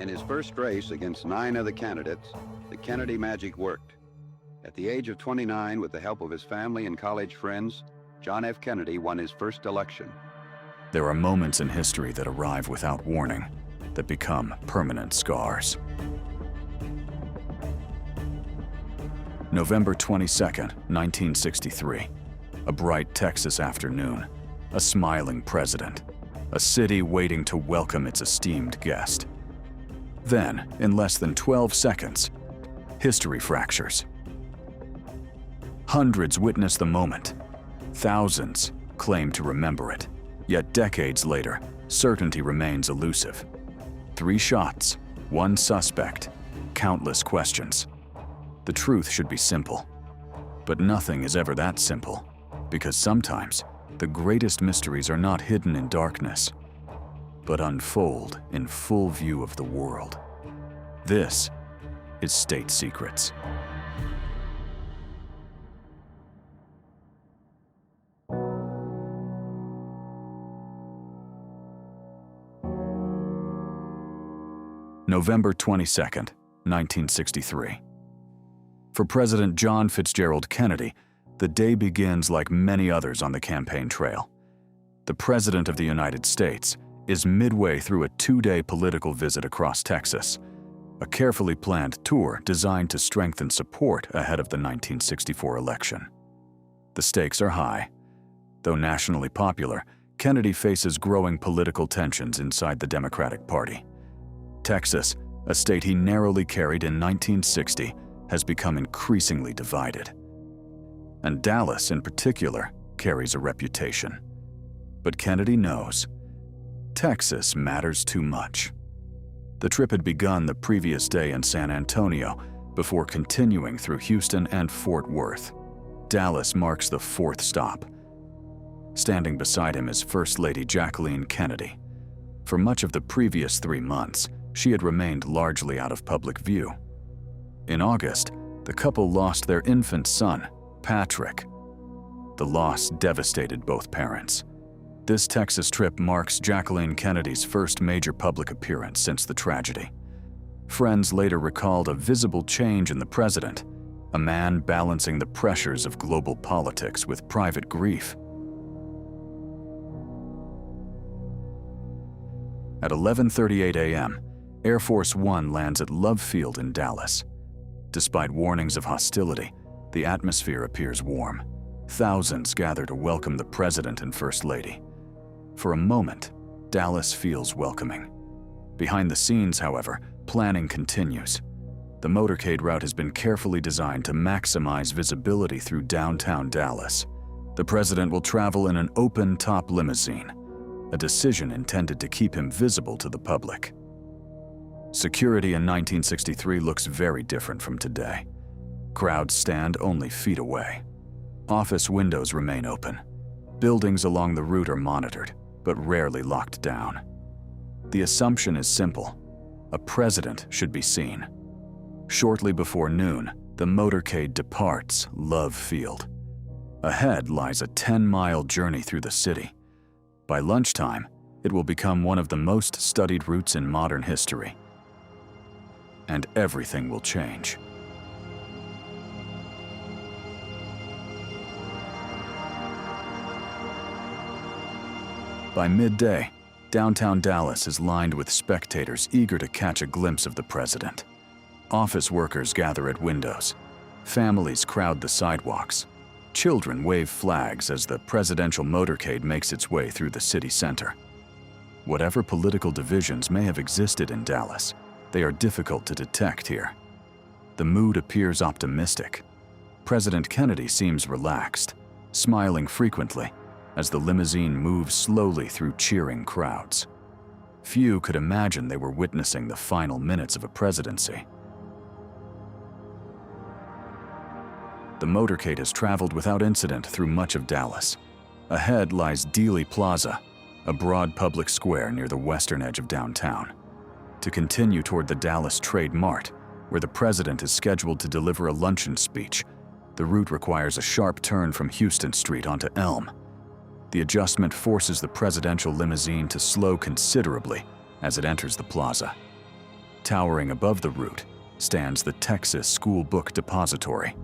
In his first race against 9 other candidates, the Kennedy magic worked. At the age of 29, with the help of his family and college friends, John F. Kennedy won his first election. There are moments in history that arrive without warning, that become permanent scars. November 22, 1963. A bright Texas afternoon. A smiling president. A city waiting to welcome its esteemed guest. Then, in less than 12 seconds, history fractures. Hundreds witness the moment. Thousands claim to remember it. Yet decades later, certainty remains elusive. 3 shots, 1 suspect, countless questions. The truth should be simple. But nothing is ever that simple, because sometimes the greatest mysteries are not hidden in darkness, but unfold in full view of the world. This is State Secrets. November 22, 1963. For President John Fitzgerald Kennedy, the day begins like many others on the campaign trail. The President of the United States is midway through a 2-day political visit across Texas, a carefully planned tour designed to strengthen support ahead of the 1964 election. The stakes are high. Though nationally popular, Kennedy faces growing political tensions inside the Democratic Party. Texas, a state he narrowly carried in 1960, has become increasingly divided. And Dallas, in particular, carries a reputation. But Kennedy knows Texas matters too much. The trip had begun the previous day in San Antonio before continuing through Houston and Fort Worth. Dallas marks the 4th stop. Standing beside him is First Lady Jacqueline Kennedy. For much of the previous 3 months, she had remained largely out of public view. In August, the couple lost their infant son, Patrick. The loss devastated both parents. This Texas trip marks Jacqueline Kennedy's first major public appearance since the tragedy. Friends later recalled a visible change in the president, a man balancing the pressures of global politics with private grief. At 11:38 a.m., Air Force One lands at Love Field in Dallas. Despite warnings of hostility, the atmosphere appears warm. Thousands gather to welcome the President and First Lady. For a moment, Dallas feels welcoming. Behind the scenes, however, planning continues. The motorcade route has been carefully designed to maximize visibility through downtown Dallas. The President will travel in an open-top limousine, a decision intended to keep him visible to the public. Security in 1963 looks very different from today. Crowds stand only feet away. Office windows remain open. Buildings along the route are monitored, but rarely locked down. The assumption is simple: a president should be seen. Shortly before noon, the motorcade departs Love Field. Ahead lies a 10-mile journey through the city. By lunchtime, it will become one of the most studied routes in modern history. And everything will change. By midday, downtown Dallas is lined with spectators eager to catch a glimpse of the president. Office workers gather at windows. Families crowd the sidewalks. Children wave flags as the presidential motorcade makes its way through the city center. Whatever political divisions may have existed in Dallas, they are difficult to detect here. The mood appears optimistic. President Kennedy seems relaxed, smiling frequently as the limousine moves slowly through cheering crowds. Few could imagine they were witnessing the final minutes of a presidency. The motorcade has traveled without incident through much of Dallas. Ahead lies Dealey Plaza, a broad public square near the western edge of downtown. To continue toward the Dallas Trade Mart, where the president is scheduled to deliver a luncheon speech, the route requires a sharp turn from Houston Street onto Elm. The adjustment forces the presidential limousine to slow considerably as it enters the plaza. Towering above the route stands the Texas School Book Depository.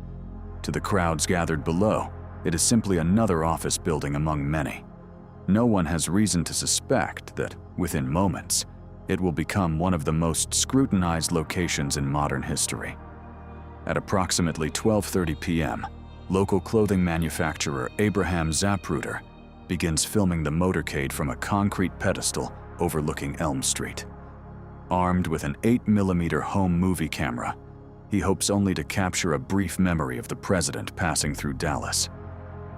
To the crowds gathered below, it is simply another office building among many. No one has reason to suspect that, within moments, it will become one of the most scrutinized locations in modern history. At approximately 12:30 p.m., local clothing manufacturer Abraham Zapruder begins filming the motorcade from a concrete pedestal overlooking Elm Street. Armed with an 8mm home movie camera, he hopes only to capture a brief memory of the president passing through Dallas.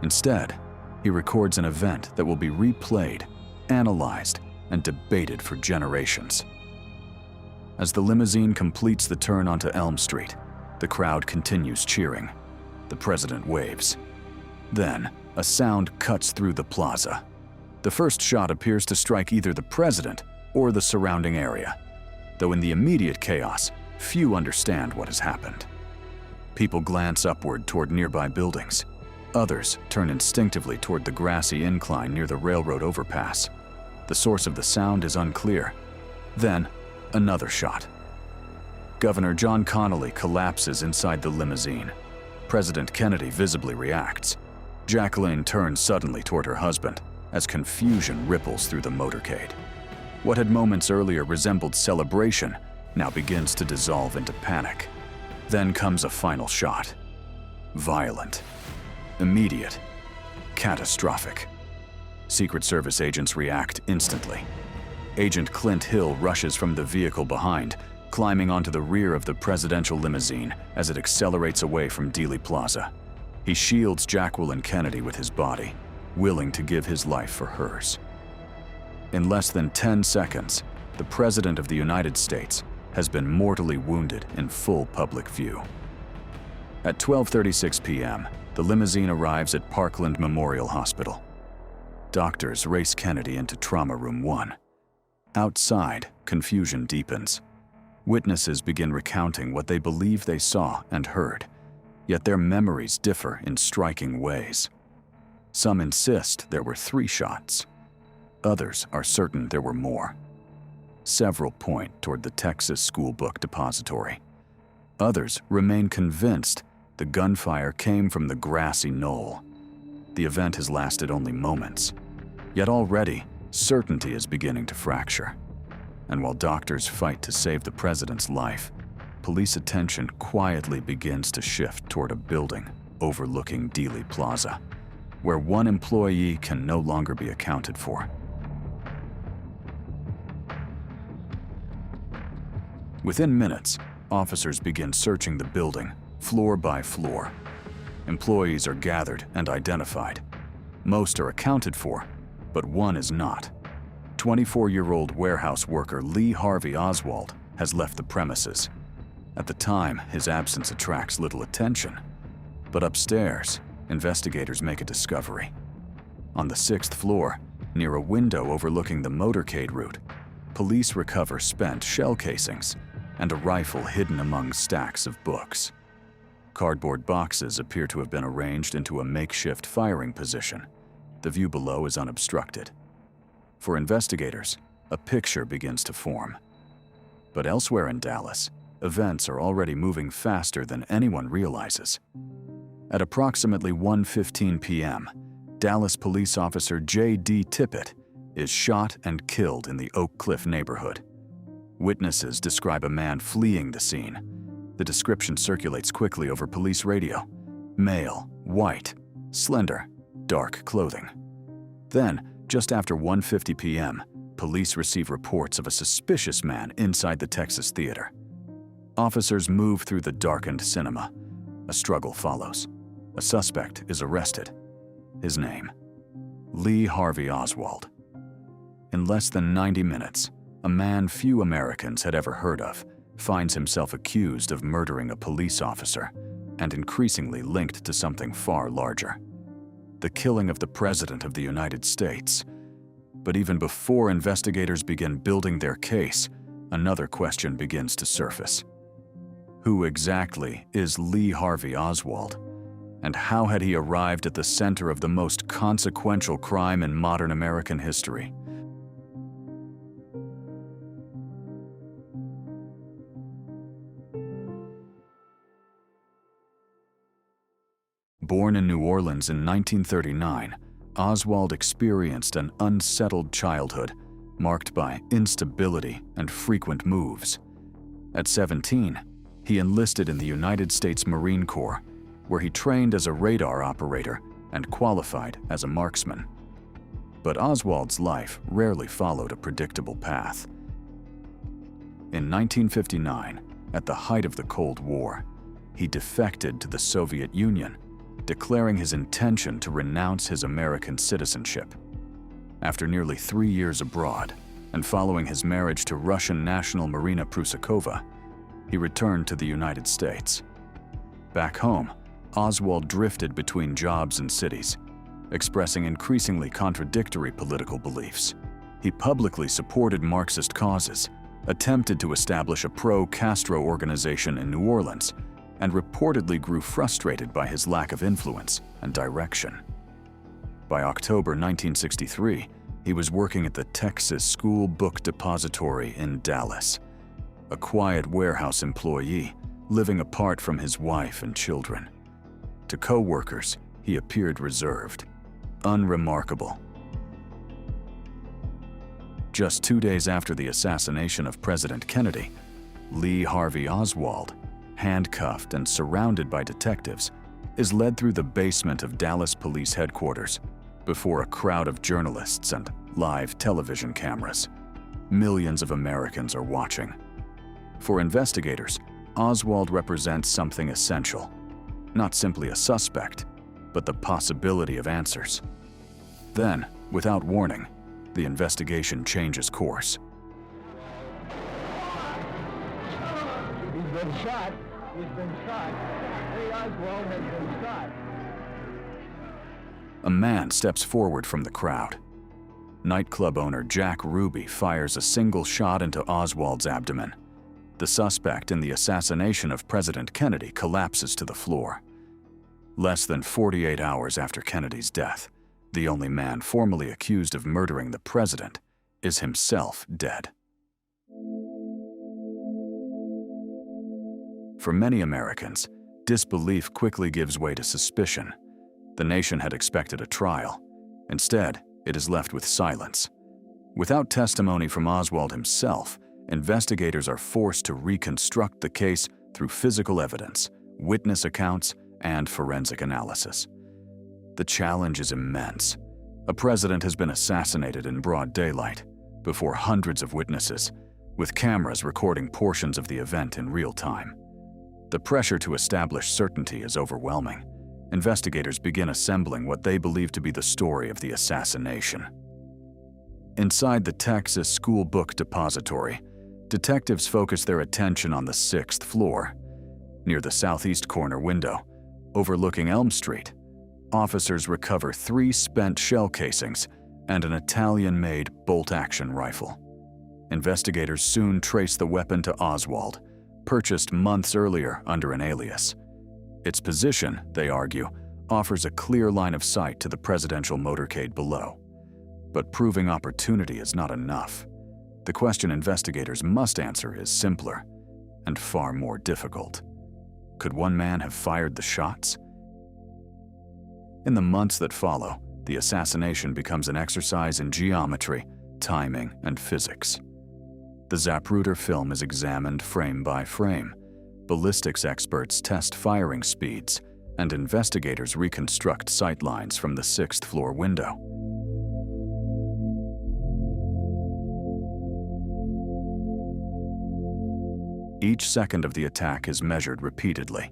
Instead, he records an event that will be replayed, analyzed, and debated for generations. As the limousine completes the turn onto Elm Street, the crowd continues cheering. The president waves. Then, a sound cuts through the plaza. The first shot appears to strike either the president or the surrounding area, though in the immediate chaos, few understand what has happened. People glance upward toward nearby buildings. Others turn instinctively toward the grassy incline near the railroad overpass. The source of the sound is unclear. Then, another shot. Governor John Connally collapses inside the limousine. President Kennedy visibly reacts. Jacqueline turns suddenly toward her husband as confusion ripples through the motorcade. What had moments earlier resembled celebration now begins to dissolve into panic. Then comes a final shot. Violent, immediate, catastrophic. Secret Service agents react instantly. Agent Clint Hill rushes from the vehicle behind, climbing onto the rear of the presidential limousine as it accelerates away from Dealey Plaza. He shields Jacqueline Kennedy with his body, willing to give his life for hers. In less than 10 seconds, the President of the United States has been mortally wounded in full public view. At 12:36 p.m., the limousine arrives at Parkland Memorial Hospital. Doctors race Kennedy into Trauma Room 1. Outside, confusion deepens. Witnesses begin recounting what they believe they saw and heard, yet their memories differ in striking ways. Some insist there were 3 shots. Others are certain there were more. Several point toward the Texas School Book Depository. Others remain convinced the gunfire came from the grassy knoll. The event has lasted only moments, yet already certainty is beginning to fracture. And while doctors fight to save the president's life, police attention quietly begins to shift toward a building overlooking Dealey Plaza, where one employee can no longer be accounted for. Within minutes, officers begin searching the building, floor by floor. Employees are gathered and identified. Most are accounted for, but one is not. 24-year-old warehouse worker Lee Harvey Oswald has left the premises. At the time, his absence attracts little attention. But upstairs, investigators make a discovery. On the 6th floor, near a window overlooking the motorcade route, police recover spent shell casings and a rifle hidden among stacks of books. Cardboard boxes appear to have been arranged into a makeshift firing position. The view below is unobstructed. For investigators, a picture begins to form. But elsewhere in Dallas, events are already moving faster than anyone realizes. At approximately 1:15 p.m., Dallas police officer J.D. Tippit is shot and killed in the Oak Cliff neighborhood. Witnesses describe a man fleeing the scene. The description circulates quickly over police radio. Male, white, slender, dark clothing. Then, just after 1:50 p.m., police receive reports of a suspicious man inside the Texas Theater. Officers move through the darkened cinema. A struggle follows. A suspect is arrested. His name, Lee Harvey Oswald. In less than 90 minutes, a man few Americans had ever heard of finds himself accused of murdering a police officer and increasingly linked to something far larger: the killing of the President of the United States. But even before investigators begin building their case, another question begins to surface. Who exactly is Lee Harvey Oswald? And how had he arrived at the center of the most consequential crime in modern American history? Born in New Orleans in 1939, Oswald experienced an unsettled childhood marked by instability and frequent moves. At 17, he enlisted in the United States Marine Corps, where he trained as a radar operator and qualified as a marksman. But Oswald's life rarely followed a predictable path. In 1959, at the height of the Cold War, he defected to the Soviet Union, declaring his intention to renounce his American citizenship. After nearly 3 years abroad, and following his marriage to Russian national Marina Prusakova, he returned to the United States. Back home, Oswald drifted between jobs and cities, expressing increasingly contradictory political beliefs. He publicly supported Marxist causes, attempted to establish a pro-Castro organization in New Orleans, and reportedly grew frustrated by his lack of influence and direction. By October 1963, he was working at the Texas School Book Depository in Dallas, a quiet warehouse employee living apart from his wife and children. To co-workers, he appeared reserved, unremarkable. Just 2 days after the assassination of President Kennedy, Lee Harvey Oswald, handcuffed and surrounded by detectives, is led through the basement of Dallas Police Headquarters before a crowd of journalists and live television cameras. Millions of Americans are watching. For investigators, Oswald represents something essential, not simply a suspect, but the possibility of answers. Then, without warning, the investigation changes course. He's been shot. He's been shot. Lee Oswald has been shot. A man steps forward from the crowd. Nightclub owner Jack Ruby fires a single shot into Oswald's abdomen. The suspect in the assassination of President Kennedy collapses to the floor. Less than 48 hours after Kennedy's death, the only man formally accused of murdering the president is himself dead. For many Americans, disbelief quickly gives way to suspicion. The nation had expected a trial. Instead, it is left with silence. Without testimony from Oswald himself, investigators are forced to reconstruct the case through physical evidence, witness accounts, and forensic analysis. The challenge is immense. A president has been assassinated in broad daylight, before hundreds of witnesses, with cameras recording portions of the event in real time. The pressure to establish certainty is overwhelming. Investigators begin assembling what they believe to be the story of the assassination. Inside the Texas School Book Depository, detectives focus their attention on the 6th floor. Near the southeast corner window, overlooking Elm Street, officers recover 3 spent shell casings and an Italian-made bolt-action rifle. Investigators soon trace the weapon to Oswald, purchased months earlier under an alias. Its position, they argue, offers a clear line of sight to the presidential motorcade below. But proving opportunity is not enough. The question investigators must answer is simpler and far more difficult. Could one man have fired the shots? In the months that follow, the assassination becomes an exercise in geometry, timing, and physics. The Zapruder film is examined frame by frame. Ballistics experts test firing speeds, and investigators reconstruct sightlines from the 6th floor window. Each second of the attack is measured repeatedly.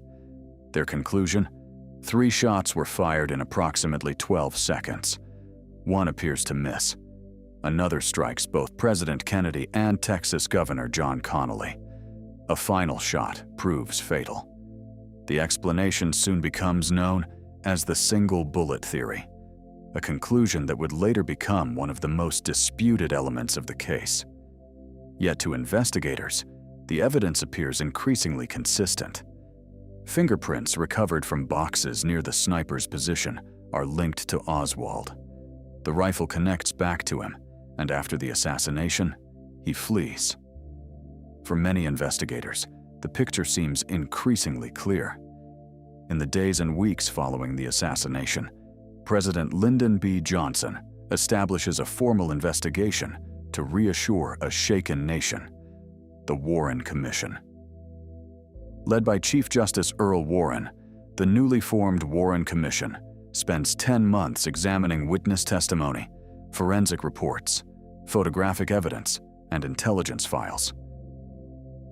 Their conclusion? 3 shots were fired in approximately 12 seconds. One appears to miss. Another strikes both President Kennedy and Texas Governor John Connally. A final shot proves fatal. The explanation soon becomes known as the single bullet theory, a conclusion that would later become one of the most disputed elements of the case. Yet to investigators, the evidence appears increasingly consistent. Fingerprints recovered from boxes near the sniper's position are linked to Oswald. The rifle connects back to him, and after the assassination, he flees. For many investigators, the picture seems increasingly clear. In the days and weeks following the assassination, President Lyndon B. Johnson establishes a formal investigation to reassure a shaken nation, the Warren Commission. Led by Chief Justice Earl Warren, the newly formed Warren Commission spends 10 months examining witness testimony, forensic reports, photographic evidence, and intelligence files.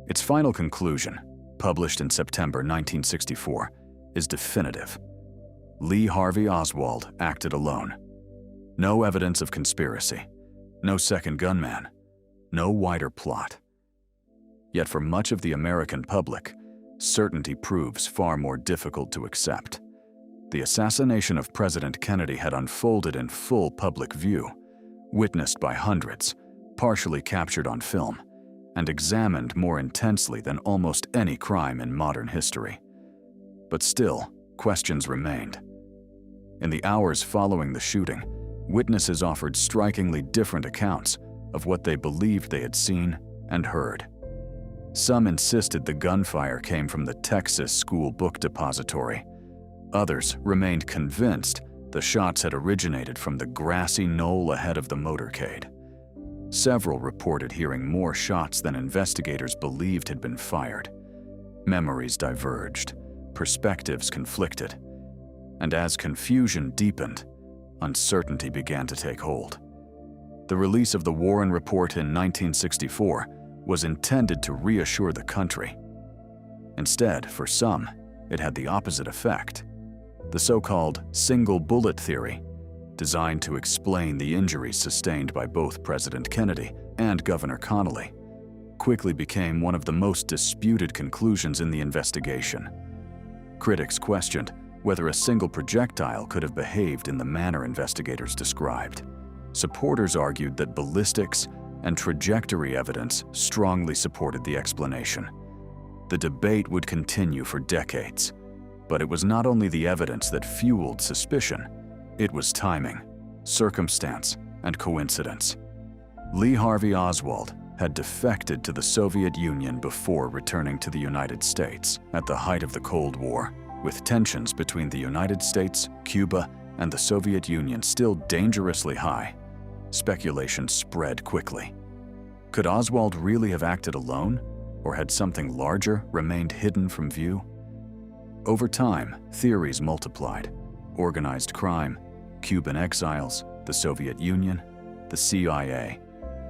Its final conclusion, published in September 1964, is definitive. Lee Harvey Oswald acted alone. No evidence of conspiracy, no second gunman, no wider plot. Yet for much of the American public, certainty proves far more difficult to accept. The assassination of President Kennedy had unfolded in full public view, witnessed by hundreds, partially captured on film, and examined more intensely than almost any crime in modern history. But still, questions remained. In the hours following the shooting, witnesses offered strikingly different accounts of what they believed they had seen and heard. Some insisted the gunfire came from the Texas School Book Depository. Others remained convinced the shots had originated from the grassy knoll ahead of the motorcade. Several reported hearing more shots than investigators believed had been fired. Memories diverged, perspectives conflicted, and as confusion deepened, uncertainty began to take hold. The release of the Warren Report in 1964 was intended to reassure the country. Instead, for some, it had the opposite effect. The so-called single bullet theory, designed to explain the injuries sustained by both President Kennedy and Governor Connally, quickly became one of the most disputed conclusions in the investigation. Critics questioned whether a single projectile could have behaved in the manner investigators described. Supporters argued that ballistics and trajectory evidence strongly supported the explanation. The debate would continue for decades, but it was not only the evidence that fueled suspicion, it was timing, circumstance, and coincidence. Lee Harvey Oswald had defected to the Soviet Union before returning to the United States at the height of the Cold War, with tensions between the United States, Cuba, and the Soviet Union still dangerously high. Speculation spread quickly. Could Oswald really have acted alone, or had something larger remained hidden from view? Over time, theories multiplied: organized crime, Cuban exiles, the Soviet Union, the CIA,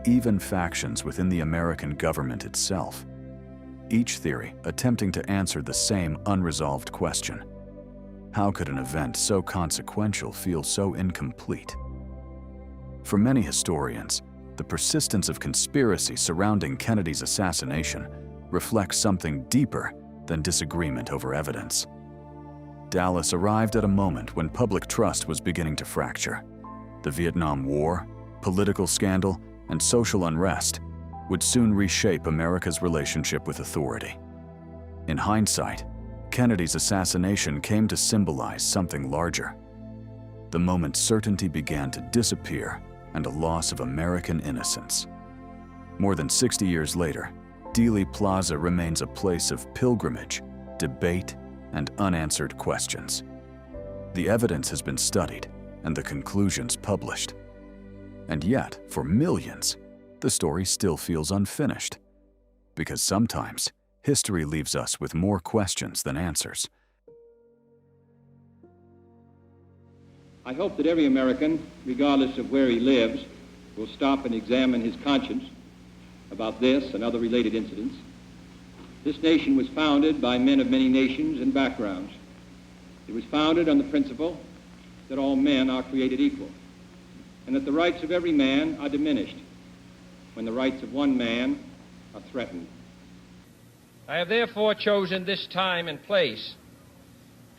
even factions within the American government itself. Each theory attempting to answer the same unresolved question: how could an event so consequential feel so incomplete? For many historians, the persistence of conspiracy surrounding Kennedy's assassination reflects something deeper than disagreement over evidence. Dallas arrived at a moment when public trust was beginning to fracture. The Vietnam War, political scandal, and social unrest would soon reshape America's relationship with authority. In hindsight, Kennedy's assassination came to symbolize something larger. The moment certainty began to disappear and a loss of American innocence. More than 60 years later, Dealey Plaza remains a place of pilgrimage, debate, and unanswered questions. The evidence has been studied and the conclusions published. And yet, for millions, the story still feels unfinished. Because sometimes, history leaves us with more questions than answers. I hope that every American, regardless of where he lives, will stop and examine his conscience about this and other related incidents. This nation was founded by men of many nations and backgrounds. It was founded on the principle that all men are created equal, and that the rights of every man are diminished when the rights of one man are threatened. I have therefore chosen this time and place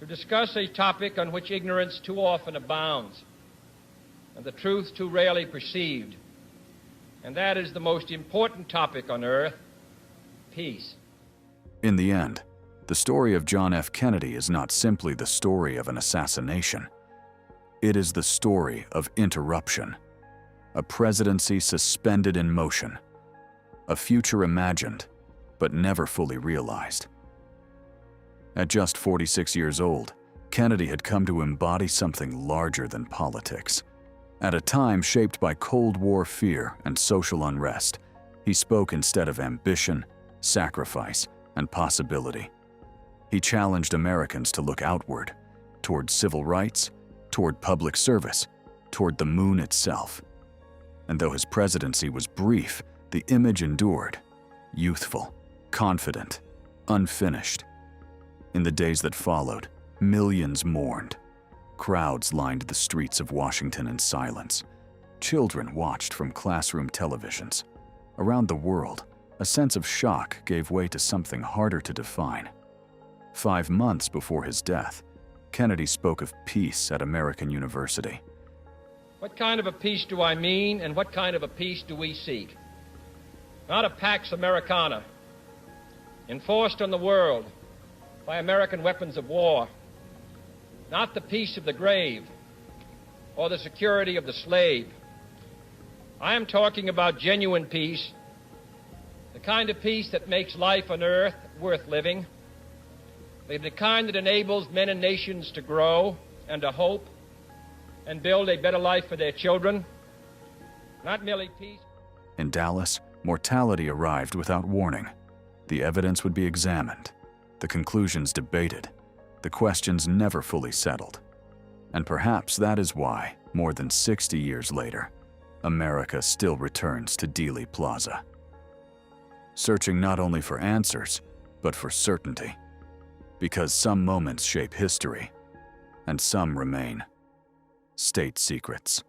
to discuss a topic on which ignorance too often abounds and the truth too rarely perceived, and that is the most important topic on earth: peace. In the end, the story of John F. Kennedy is not simply the story of an assassination. It is the story of interruption, a presidency suspended in motion, a future imagined but never fully realized. At just 46 years old, Kennedy had come to embody something larger than politics. At a time shaped by Cold War fear and social unrest, he spoke instead of ambition, sacrifice, and possibility. He challenged Americans to look outward, toward civil rights, toward public service, toward the moon itself. And though his presidency was brief, the image endured, youthful, confident, unfinished. In the days that followed, millions mourned. Crowds lined the streets of Washington in silence. Children watched from classroom televisions. Around the world, a sense of shock gave way to something harder to define. 5 months before his death, Kennedy spoke of peace at American University. What kind of a peace do I mean, and what kind of a peace do we seek? Not a Pax Americana, enforced on the world by American weapons of war. Not the peace of the grave or the security of the slave. I am talking about genuine peace, the kind of peace that makes life on earth worth living, the kind that enables men and nations to grow and to hope and build a better life for their children, not merely peace. In Dallas, mortality arrived without warning. The evidence would be examined, the conclusions debated, the questions never fully settled. And perhaps that is why, more than 60 years later, America still returns to Dealey Plaza, searching not only for answers, but for certainty. Because some moments shape history, and some remain state secrets.